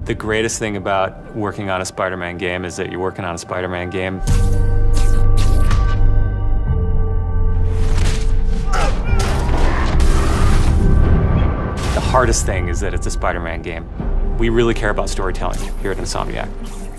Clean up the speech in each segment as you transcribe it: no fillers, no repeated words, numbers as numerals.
The greatest thing about working on a Spider-Man game is that you're working on a Spider-Man game. The hardest thing is that it's a Spider-Man game. We really care about storytelling here at Insomniac.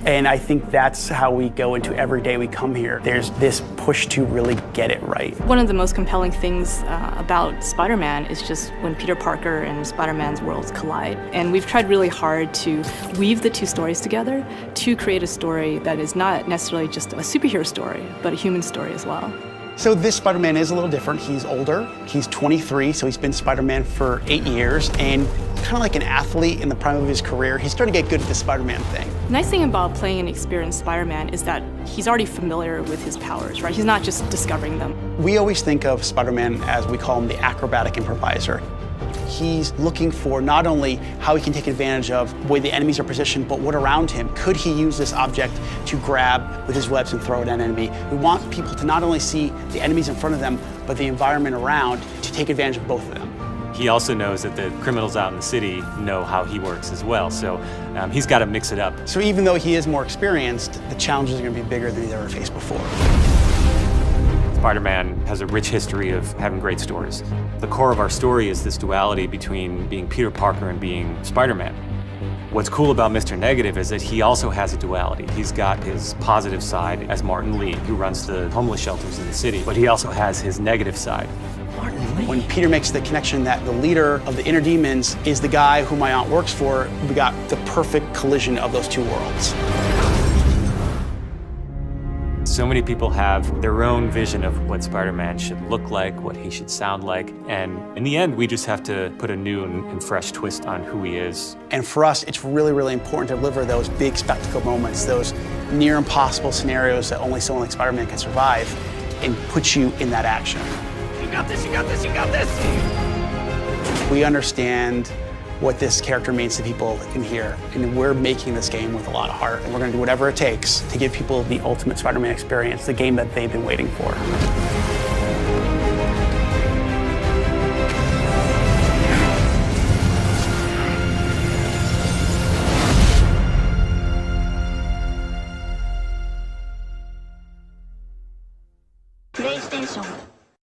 And I think that's how we go into every day we come here. There's this push to really get it right. One of the most compelling things about Spider-Man is just when Peter Parker and Spider-Man's worlds collide. And we've tried really hard to weave the two stories together to create a story that is not necessarily just a superhero story, but a human story as well. So this Spider-Man is a little different. He's older, he's 23, so he's been Spider-Man for 8 years, and kind of like an athlete in the prime of his career, he's starting to get good at the Spider-Man thing. The nice thing about playing an experienced Spider-Man is that he's already familiar with his powers, right? He's not just discovering them. We always think of Spider-Man as, we call him, the acrobatic improviser. He's looking for not only how he can take advantage of the way the enemies are positioned, but what around him. Could he use this object to grab with his webs and throw at an enemy? We want people to not only see the enemies in front of them, but the environment around to take advantage of both of them. He also knows that the criminals out in the city know how he works as well, so he's got to mix it up. So even though he is more experienced, the challenges are going to be bigger than he's ever faced before. Spider-Man has a rich history of having great stories. The core of our story is this duality between being Peter Parker and being Spider-Man. What's cool about Mr. Negative is that he also has a duality. He's got his positive side as Martin Lee, who runs the homeless shelters in the city, but he also has his negative side. When Peter makes the connection that the leader of the inner demons is the guy who my aunt works for, we got the perfect collision of those two worlds. So many people have their own vision of what Spider-Man should look like, what he should sound like, and in the end, we just have to put a new and fresh twist on who he is. And for us, it's really, really important to deliver those big spectacle moments, those near impossible scenarios that only someone like Spider-Man can survive, and put you in that action. You got this, you got this, you got this! We understand what this character means to people in here, and we're making this game with a lot of heart, and we're going to do whatever it takes to give people the ultimate Spider-Man experience, the game that they've been waiting for.